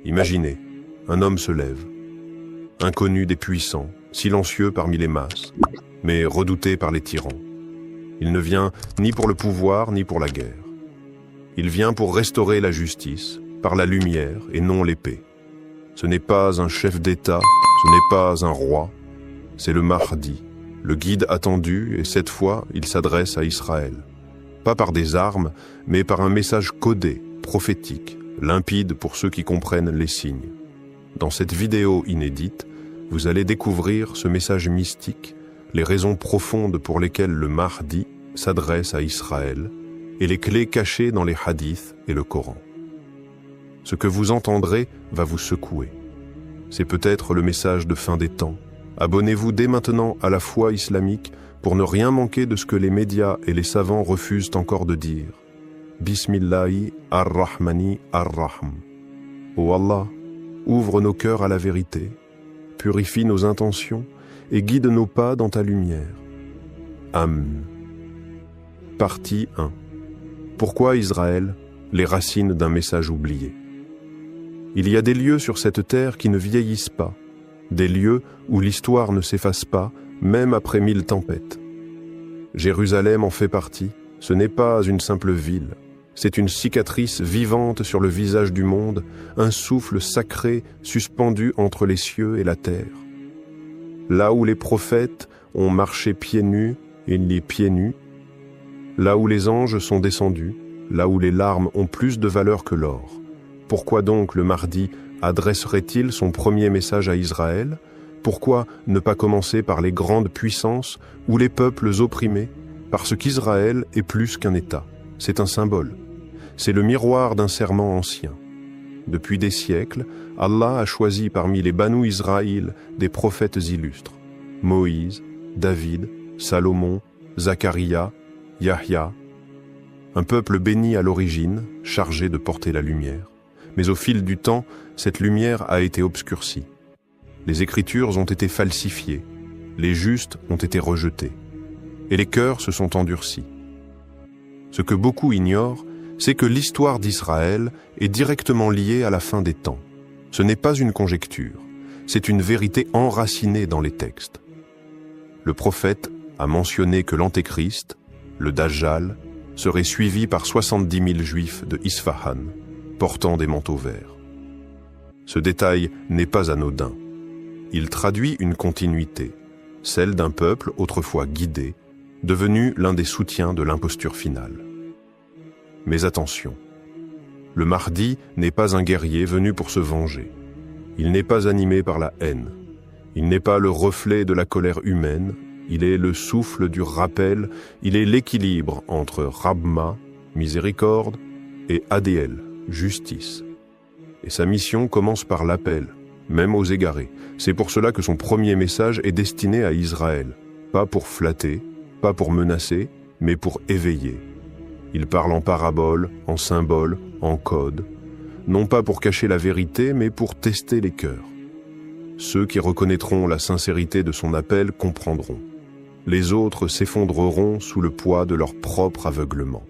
Imaginez, un homme se lève, inconnu des puissants, silencieux parmi les masses, mais redouté par les tyrans. Il ne vient ni pour le pouvoir ni pour la guerre. Il vient pour restaurer la justice, par la lumière et non l'épée. Ce n'est pas un chef d'État, ce n'est pas un roi, c'est le Mahdi, le guide attendu, et cette fois, il s'adresse à Israël. Pas par des armes, mais par un message codé, prophétique, limpide pour ceux qui comprennent les signes. Dans cette vidéo inédite, vous allez découvrir ce message mystique, les raisons profondes pour lesquelles le Mahdi s'adresse à Israël et les clés cachées dans les hadiths et le Coran. Ce que vous entendrez va vous secouer. C'est peut-être le message de fin des temps. Abonnez-vous dès maintenant à la foi islamique pour ne rien manquer de ce que les médias et les savants refusent encore de dire. Bismillahi ar-Rahmani ar-Rahm. Ô Allah, ouvre nos cœurs à la vérité, purifie nos intentions et guide nos pas dans ta lumière. Amen. Partie 1. Pourquoi Israël? Les racines d'un message oublié. Il y a des lieux sur cette terre qui ne vieillissent pas, des lieux où l'histoire ne s'efface pas, même après 1000 tempêtes. Jérusalem en fait partie. Ce n'est pas une simple ville, c'est une cicatrice vivante sur le visage du monde, un souffle sacré suspendu entre les cieux et la terre. Là où les prophètes ont marché pieds nus et les pieds nus, là où les anges sont descendus, là où les larmes ont plus de valeur que l'or. Pourquoi donc le Mahdi adresserait-il son premier message à Israël? Pourquoi ne pas commencer par les grandes puissances ou les peuples opprimés? Parce qu'Israël est plus qu'un État. C'est un symbole. C'est le miroir d'un serment ancien. Depuis des siècles, Allah a choisi parmi les Banu Israël des prophètes illustres. Moïse, David, Salomon, Zacharia, Yahya. Un peuple béni à l'origine, chargé de porter la lumière. Mais au fil du temps, cette lumière a été obscurcie. Les Écritures ont été falsifiées, les justes ont été rejetés, et les cœurs se sont endurcis. Ce que beaucoup ignorent, c'est que l'histoire d'Israël est directement liée à la fin des temps. Ce n'est pas une conjecture, c'est une vérité enracinée dans les textes. Le prophète a mentionné que l'Antéchrist, le Dajjal, serait suivi par 70 000 juifs de Isfahan, portant des manteaux verts. Ce détail n'est pas anodin. Il traduit une continuité, celle d'un peuple autrefois guidé, devenu l'un des soutiens de l'imposture finale. Mais attention, le Mahdi n'est pas un guerrier venu pour se venger. Il n'est pas animé par la haine. Il n'est pas le reflet de la colère humaine. Il est le souffle du rappel. Il est l'équilibre entre Rahma, miséricorde, et Adl, justice. Et sa mission commence par l'appel, même aux égarés. C'est pour cela que son premier message est destiné à Israël. Pas pour flatter, pas pour menacer, mais pour éveiller. Il parle en paraboles, en symboles, en codes, non pas pour cacher la vérité, mais pour tester les cœurs. Ceux qui reconnaîtront la sincérité de son appel comprendront. Les autres s'effondreront sous le poids de leur propre aveuglement.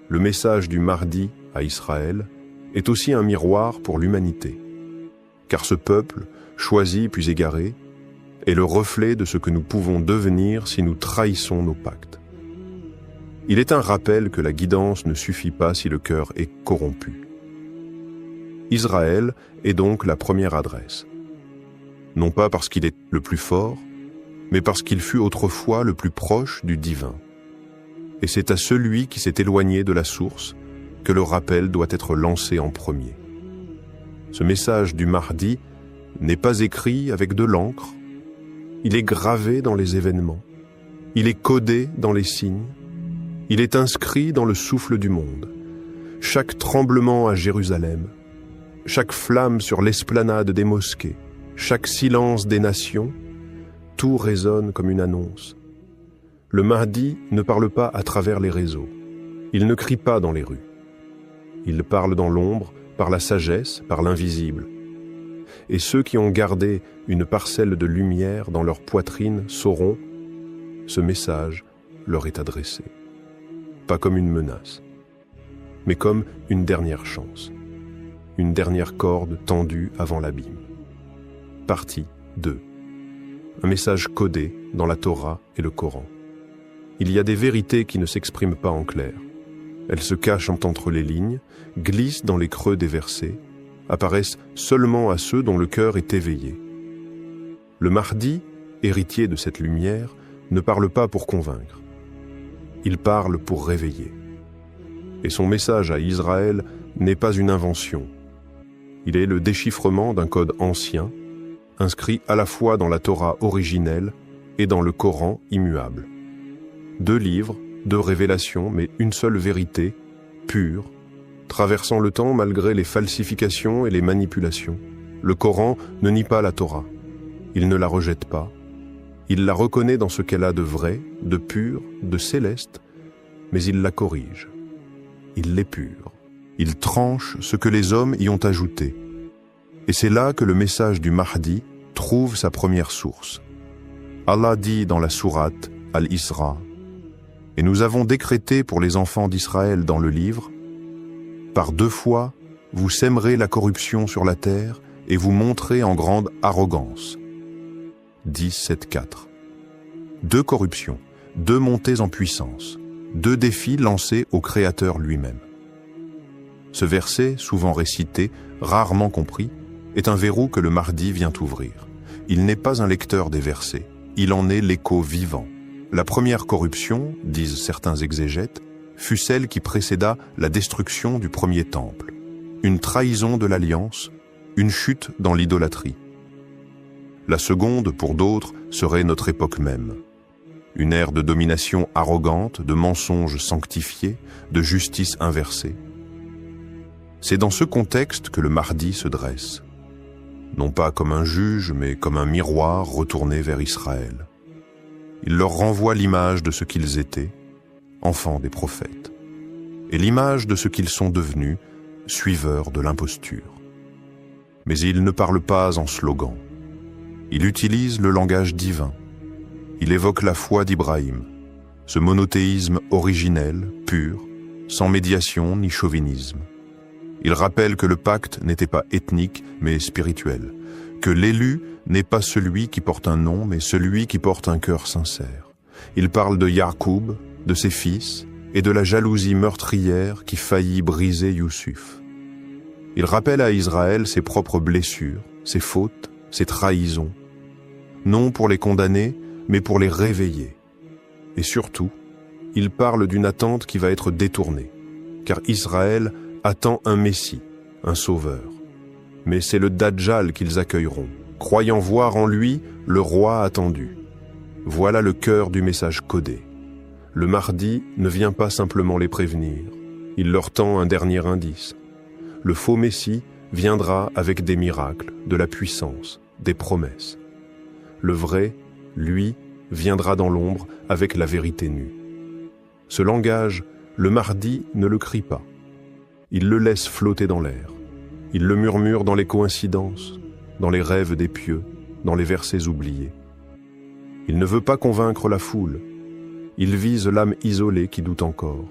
Le message du Mahdi à Israël est aussi un miroir pour l'humanité. Car ce peuple, choisi puis égaré, est le reflet de ce que nous pouvons devenir si nous trahissons nos pactes. Il est un rappel que la guidance ne suffit pas si le cœur est corrompu. Israël est donc la première adresse. Non pas parce qu'il est le plus fort, mais parce qu'il fut autrefois le plus proche du divin. Et c'est à celui qui s'est éloigné de la source que le rappel doit être lancé en premier. Ce message du Mahdi n'est pas écrit avec de l'encre, il est gravé dans les événements, il est codé dans les signes, il est inscrit dans le souffle du monde. Chaque tremblement à Jérusalem, chaque flamme sur l'esplanade des mosquées, chaque silence des nations, tout résonne comme une annonce. Le Mahdi ne parle pas à travers les réseaux, il ne crie pas dans les rues. Il parle dans l'ombre, par la sagesse, par l'invisible. Et ceux qui ont gardé une parcelle de lumière dans leur poitrine sauront, ce message leur est adressé. Pas comme une menace, mais comme une dernière chance. une dernière corde tendue avant l'abîme. Partie 2. Un message codé dans la Torah et le Coran. Il y a des vérités qui ne s'expriment pas en clair. Elles se cachent entre les lignes, glissent dans les creux des versets, apparaissent seulement à ceux dont le cœur est éveillé. Le Mahdi, héritier de cette lumière, ne parle pas pour convaincre. Il parle pour réveiller. Et son message à Israël n'est pas une invention. Il est le déchiffrement d'un code ancien, inscrit à la fois dans la Torah originelle et dans le Coran immuable. 2 livres, 2 révélations, mais une seule vérité, pure, traversant le temps malgré les falsifications et les manipulations. Le Coran ne nie pas la Torah. Il ne la rejette pas. Il la reconnaît dans ce qu'elle a de vrai, de pur, de céleste, mais il la corrige. Il l'épure. Il tranche ce que les hommes y ont ajouté. Et c'est là que le message du Mahdi trouve sa première source. Allah dit dans la sourate Al-Isra, « Et nous avons décrété pour les enfants d'Israël dans le livre, par 2 fois, vous sèmerez la corruption sur la terre et vous montrez en grande arrogance. » 10.7.4. 2 corruptions, 2 montées en puissance, 2 défis lancés au Créateur lui-même. Ce verset, souvent récité, rarement compris, est un verrou que le Mahdi vient ouvrir. Il n'est pas un lecteur des versets, il en est l'écho vivant. La première corruption, disent certains exégètes, fut celle qui précéda la destruction du premier temple. Une trahison de l'alliance, une chute dans l'idolâtrie. La seconde, pour d'autres, serait notre époque même. Une ère de domination arrogante, de mensonges sanctifiés, de justice inversée. C'est dans ce contexte que le Mahdi se dresse. Non pas comme un juge, mais comme un miroir retourné vers Israël. Il leur renvoie l'image de ce qu'ils étaient, enfants des prophètes, et l'image de ce qu'ils sont devenus, suiveurs de l'imposture. Mais il ne parle pas en slogan. Il utilise le langage divin. Il évoque la foi d'Ibrahim, ce monothéisme originel, pur, sans médiation ni chauvinisme. Il rappelle que le pacte n'était pas ethnique, mais spirituel, que l'élu n'est pas celui qui porte un nom, mais celui qui porte un cœur sincère. Il parle de Yacoub, de ses fils, et de la jalousie meurtrière qui faillit briser Youssouf. Il rappelle à Israël ses propres blessures, ses fautes, ses trahisons, non pour les condamner, mais pour les réveiller. Et surtout, il parle d'une attente qui va être détournée, car Israël attend un Messie, un sauveur. Mais c'est le Dajjal qu'ils accueilleront, croyant voir en lui le roi attendu. Voilà le cœur du message codé. Le Mahdi ne vient pas simplement les prévenir, il leur tend un dernier indice. Le faux Messie viendra avec des miracles, de la puissance, des promesses. Le vrai, lui, viendra dans l'ombre avec la vérité nue. Ce langage, le Mahdi ne le crie pas. Il le laisse flotter dans l'air. Il le murmure dans les coïncidences, dans les rêves des pieux, dans les versets oubliés. Il ne veut pas convaincre la foule. Il vise l'âme isolée qui doute encore,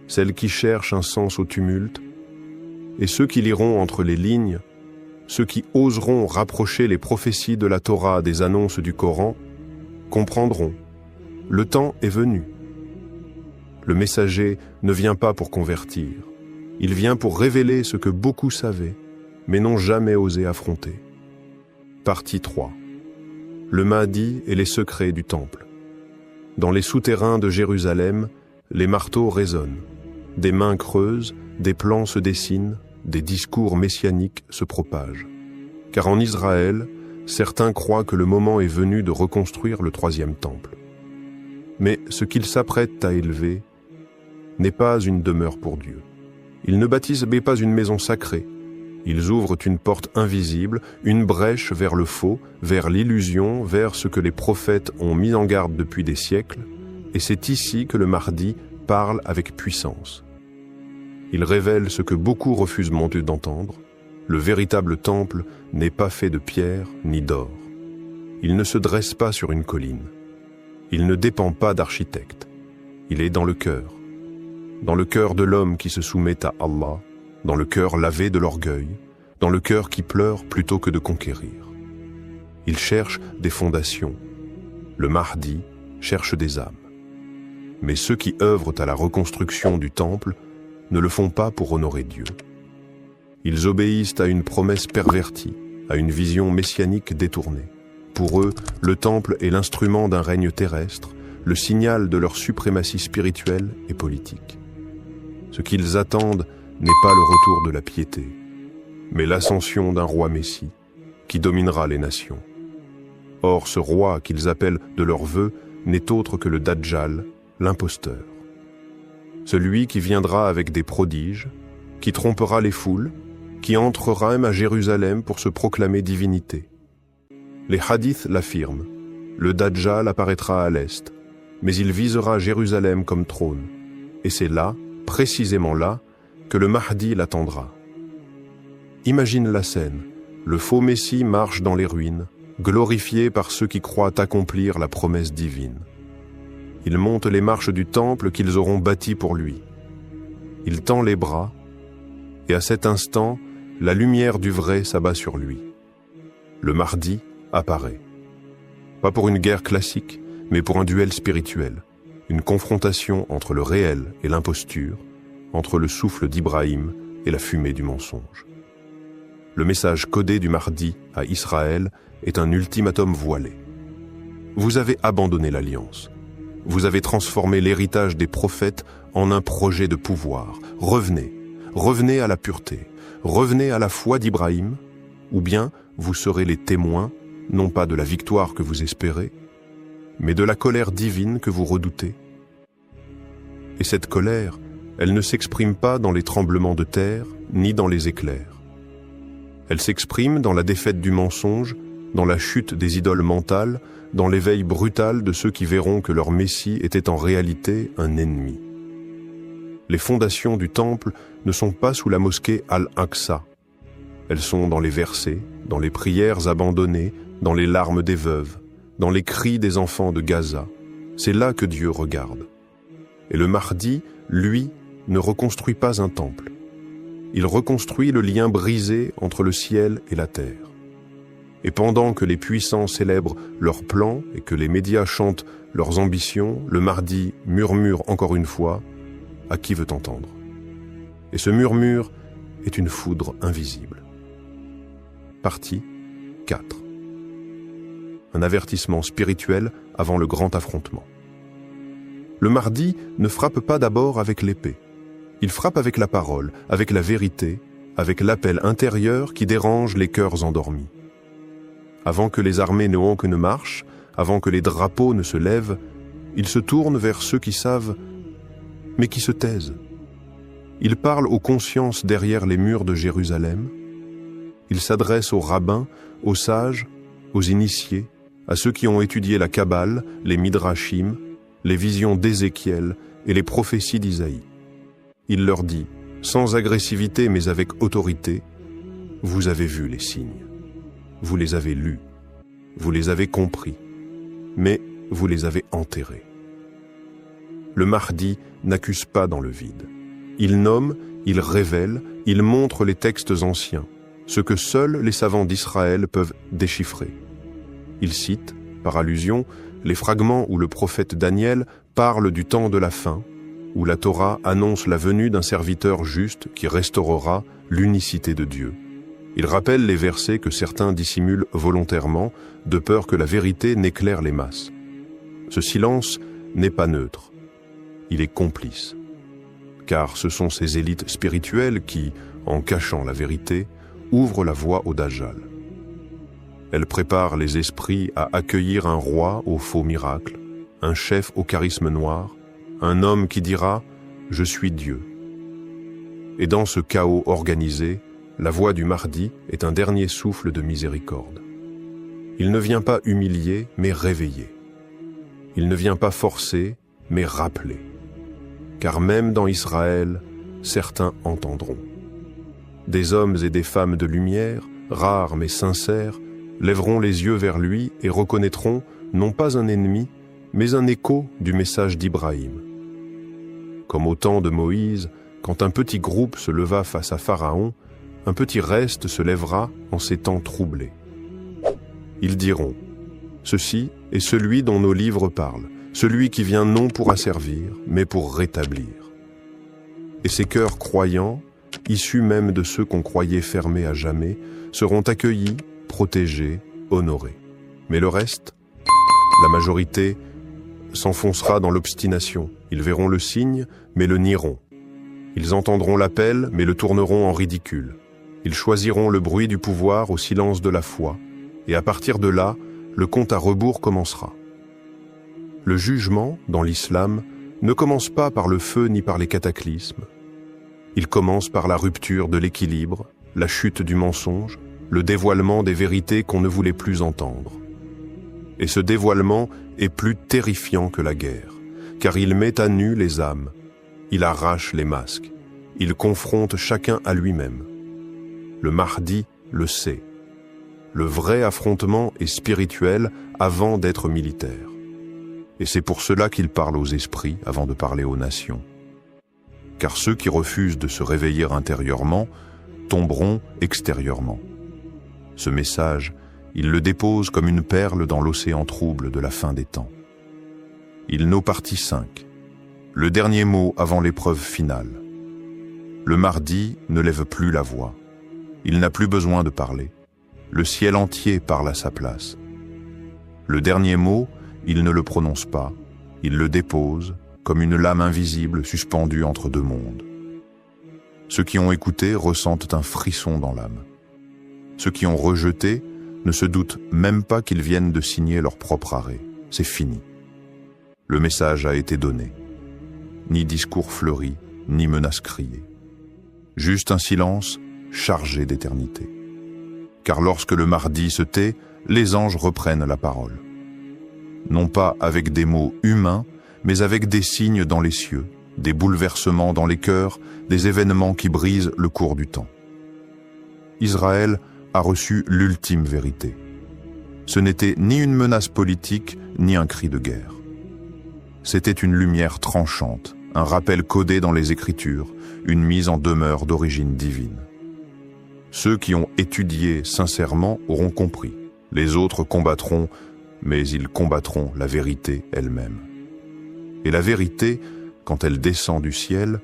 celle qui cherche un sens au tumulte, et ceux qui liront entre les lignes, ceux qui oseront rapprocher les prophéties de la Torah des annonces du Coran, comprendront. Le temps est venu. Le messager ne vient pas pour convertir. Il vient pour révéler ce que beaucoup savaient, mais n'ont jamais osé affronter. Partie 3. Le Mahdi et les secrets du Temple. Dans les souterrains de Jérusalem, les marteaux résonnent. Des mains creusent, des plans se dessinent, des discours messianiques se propagent. Car en Israël, certains croient que le moment est venu de reconstruire le 3e temple. Mais ce qu'ils s'apprêtent à élever n'est pas une demeure pour Dieu. Ils ne bâtissent pas une maison sacrée. Ils ouvrent une porte invisible, une brèche vers le faux, vers l'illusion, vers ce que les prophètes ont mis en garde depuis des siècles, et c'est ici que le Mahdi parle avec puissance. Il révèle ce que beaucoup refusent d'entendre. Le véritable temple n'est pas fait de pierre ni d'or. Il ne se dresse pas sur une colline. Il ne dépend pas d'architecte. Il est dans le cœur de l'homme qui se soumet à Allah, dans le cœur lavé de l'orgueil, dans le cœur qui pleure plutôt que de conquérir. Il cherche des fondations. Le Mahdi cherche des âmes. Mais ceux qui œuvrent à la reconstruction du temple ne le font pas pour honorer Dieu. Ils obéissent à une promesse pervertie, à une vision messianique détournée. Pour eux, le temple est l'instrument d'un règne terrestre, le signal de leur suprématie spirituelle et politique. Ce qu'ils attendent n'est pas le retour de la piété, mais l'ascension d'un roi Messie qui dominera les nations. Or, ce roi qu'ils appellent de leur vœu n'est autre que le Dajjal, l'imposteur. Celui qui viendra avec des prodiges, qui trompera les foules, qui entrera même à Jérusalem pour se proclamer divinité. Les hadiths l'affirment, le Dajjal apparaîtra à l'est, mais il visera Jérusalem comme trône, et c'est là, précisément là, que le Mahdi l'attendra. Imagine la scène, le faux Messie marche dans les ruines, glorifié par ceux qui croient accomplir la promesse divine. Il monte les marches du temple qu'ils auront bâti pour lui. Il tend les bras, et à cet instant, la lumière du vrai s'abat sur lui. Le Mahdi apparaît. Pas pour une guerre classique, mais pour un duel spirituel, une confrontation entre le réel et l'imposture, entre le souffle d'Ibrahim et la fumée du mensonge. Le message codé du Mahdi à Israël est un ultimatum voilé. Vous avez abandonné l'alliance. Vous avez transformé l'héritage des prophètes en un projet de pouvoir. Revenez, revenez à la pureté, revenez à la foi d'Ibrahim, ou bien vous serez les témoins, non pas de la victoire que vous espérez, mais de la colère divine que vous redoutez. Et cette colère, elle ne s'exprime pas dans les tremblements de terre, ni dans les éclairs. Elle s'exprime dans la défaite du mensonge, dans la chute des idoles mentales, dans l'éveil brutal de ceux qui verront que leur Messie était en réalité un ennemi. Les fondations du temple ne sont pas sous la mosquée Al-Aqsa. Elles sont dans les versets, dans les prières abandonnées, dans les larmes des veuves, dans les cris des enfants de Gaza. C'est là que Dieu regarde. Et le Mahdi, lui, ne reconstruit pas un temple. Il reconstruit le lien brisé entre le ciel et la terre. Et pendant que les puissants célèbrent leurs plans et que les médias chantent leurs ambitions, le Mahdi murmure encore une fois « À qui veut entendre ?» Et ce murmure est une foudre invisible. Partie 4. Un avertissement spirituel avant le grand affrontement. Le Mahdi ne frappe pas d'abord avec l'épée. Il frappe avec la parole, avec la vérité, avec l'appel intérieur qui dérange les cœurs endormis. Avant que les armées ne honquent ne marchent, avant que les drapeaux ne se lèvent, il se tourne vers ceux qui savent, mais qui se taisent. Il parle aux consciences derrière les murs de Jérusalem. Il s'adresse aux rabbins, aux sages, aux initiés, à ceux qui ont étudié la Kabbale, les Midrashim, les visions d'Ézéchiel et les prophéties d'Isaïe. Il leur dit, sans agressivité mais avec autorité, « Vous avez vu les signes. Vous les avez lus, vous les avez compris, mais vous les avez enterrés. » Le Mahdi n'accuse pas dans le vide. Il nomme, il révèle, il montre les textes anciens, ce que seuls les savants d'Israël peuvent déchiffrer. Il cite, par allusion, les fragments où le prophète Daniel parle du temps de la fin, où la Torah annonce la venue d'un serviteur juste qui restaurera l'unicité de Dieu. Il rappelle les versets que certains dissimulent volontairement, de peur que la vérité n'éclaire les masses. Ce silence n'est pas neutre, il est complice. Car ce sont ces élites spirituelles qui, en cachant la vérité, ouvrent la voie au Dajjal. Elles préparent les esprits à accueillir un roi au faux miracle, un chef au charisme noir, un homme qui dira « Je suis Dieu ». Et dans ce chaos organisé, la voix du Mahdi est un dernier souffle de miséricorde. Il ne vient pas humilier, mais réveiller. Il ne vient pas forcer, mais rappeler. Car même dans Israël, certains entendront. Des hommes et des femmes de lumière, rares mais sincères, lèveront les yeux vers lui et reconnaîtront non pas un ennemi, mais un écho du message d'Ibrahim. Comme au temps de Moïse, Quand un petit groupe se leva face à Pharaon, un petit reste se lèvera en ces temps troublés. Ils diront, « Ceci est celui dont nos livres parlent, celui qui vient non pour asservir, mais pour rétablir. » Et ces cœurs croyants, issus même de ceux qu'on croyait fermés à jamais, seront accueillis, protégés, honorés. Mais le reste, la majorité, s'enfoncera dans l'obstination. Ils verront le signe, mais le nieront. Ils entendront l'appel, mais le tourneront en ridicule. Ils choisiront le bruit du pouvoir au silence de la foi, et à partir de là, le compte à rebours commencera. Le jugement, dans l'islam, ne commence pas par le feu ni par les cataclysmes. Il commence par la rupture de l'équilibre, la chute du mensonge, le dévoilement des vérités qu'on ne voulait plus entendre. Et ce dévoilement est plus terrifiant que la guerre, car il met à nu les âmes, il arrache les masques, il confronte chacun à lui-même. Le Mahdi le sait. Le vrai affrontement est spirituel avant d'être militaire. Et c'est pour cela qu'il parle aux esprits avant de parler aux nations. Car ceux qui refusent de se réveiller intérieurement tomberont extérieurement. Ce message, il le dépose comme une perle dans l'océan trouble de la fin des temps. Il nous partie 5. Le dernier mot avant l'épreuve finale. Le Mahdi ne lève plus la voix. Il n'a plus besoin de parler. Le ciel entier parle à sa place. Le dernier mot, il ne le prononce pas. Il le dépose comme une lame invisible suspendue entre deux mondes. Ceux qui ont écouté ressentent un frisson dans l'âme. Ceux qui ont rejeté ne se doutent même pas qu'ils viennent de signer leur propre arrêt. C'est fini. Le message a été donné. Ni discours fleuri, ni menace criée. Juste un silence chargé d'éternité. Car lorsque le Mahdi se tait, les anges reprennent la parole. Non pas avec des mots humains, mais avec des signes dans les cieux, des bouleversements dans les cœurs, des événements qui brisent le cours du temps. Israël a reçu l'ultime vérité. Ce n'était ni une menace politique, ni un cri de guerre. C'était une lumière tranchante, un rappel codé dans les Écritures, une mise en demeure d'origine divine. Ceux qui ont étudié sincèrement auront compris. Les autres combattront, mais ils combattront la vérité elle-même. Et la vérité, quand elle descend du ciel,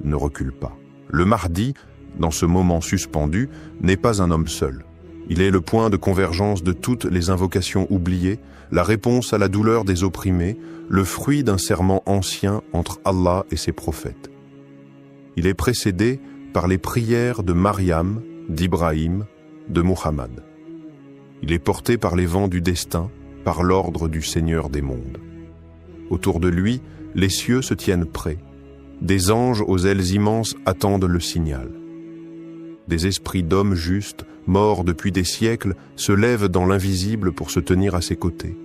ne recule pas. Le Mahdi, dans ce moment suspendu, n'est pas un homme seul. Il est le point de convergence de toutes les invocations oubliées, la réponse à la douleur des opprimés, le fruit d'un serment ancien entre Allah et ses prophètes. Il est précédé par les prières de Mariam, d'Ibrahim, de Muhammad. Il est porté par les vents du destin, par l'ordre du Seigneur des mondes. Autour de lui, les cieux se tiennent prêts. Des anges aux ailes immenses attendent le signal. Des esprits d'hommes justes, morts depuis des siècles, se lèvent dans l'invisible pour se tenir à ses côtés.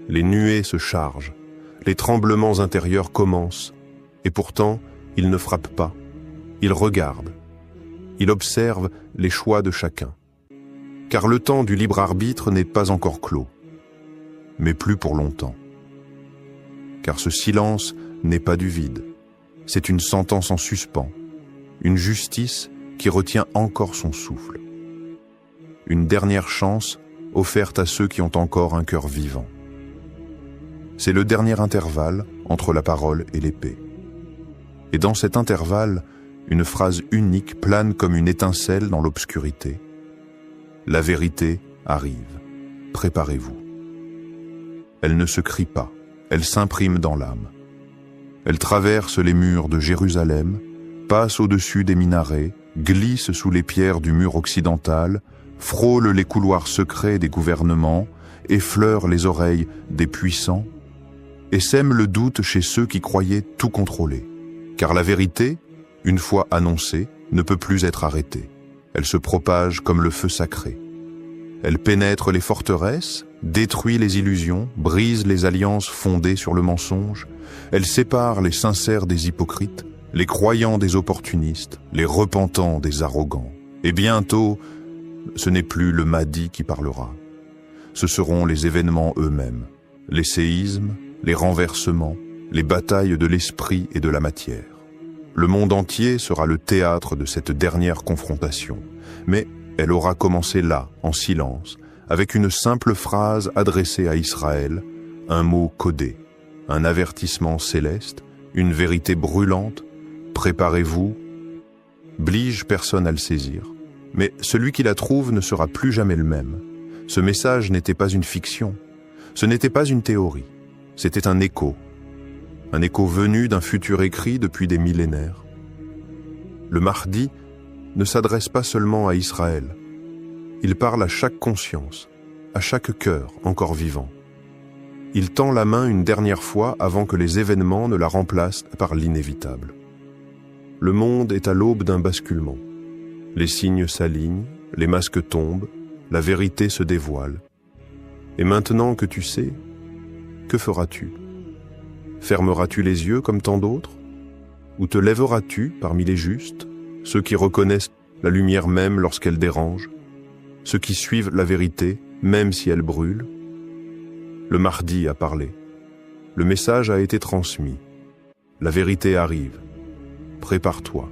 Les nuées se chargent, les tremblements intérieurs commencent, et pourtant, ils ne frappent pas. Ils regardent. Ils observent les choix de chacun. Car le temps du libre arbitre n'est pas encore clos, mais plus pour longtemps. Car ce silence n'est pas du vide, c'est une sentence en suspens, une justice qui retient encore son souffle. Une dernière chance offerte à ceux qui ont encore un cœur vivant. C'est le dernier intervalle entre la parole et l'épée. Et dans cet intervalle, une phrase unique plane comme une étincelle dans l'obscurité. La vérité arrive. Préparez-vous. Elle ne se crie pas, elle s'imprime dans l'âme. Elle traverse les murs de Jérusalem, passe au-dessus des minarets, glisse sous les pierres du mur occidental, frôle les couloirs secrets des gouvernements, effleure les oreilles des puissants, et sème le doute chez ceux qui croyaient tout contrôler. Car la vérité, une fois annoncée, ne peut plus être arrêtée. Elle se propage comme le feu sacré. Elle pénètre les forteresses, détruit les illusions, brise les alliances fondées sur le mensonge. Elle sépare les sincères des hypocrites, les croyants des opportunistes, les repentants des arrogants. Et bientôt, ce n'est plus le Mahdi qui parlera. Ce seront les événements eux-mêmes, les séismes, les renversements, les batailles de l'esprit et de la matière. Le monde entier sera le théâtre de cette dernière confrontation, mais elle aura commencé là, en silence, avec une simple phrase adressée à Israël, un mot codé, un avertissement céleste, une vérité brûlante. Préparez-vous. Blige personne à le saisir, mais celui qui la trouve ne sera plus jamais le même. Ce message n'était pas une fiction, ce n'était pas une théorie, c'était un écho venu d'un futur écrit depuis des millénaires. Le Mahdi ne s'adresse pas seulement à Israël, il parle à chaque conscience, à chaque cœur encore vivant. Il tend la main une dernière fois avant que les événements ne la remplacent par l'inévitable. Le monde est à l'aube d'un basculement. Les signes s'alignent, les masques tombent, la vérité se dévoile. Et maintenant que tu sais, que feras-tu? Fermeras-tu les yeux comme tant d'autres? Ou te lèveras-tu parmi les justes, ceux qui reconnaissent la lumière même lorsqu'elle dérange, ceux qui suivent la vérité même si elle brûle? Le Mahdi a parlé. Le message a été transmis. La vérité arrive. Prépare-toi.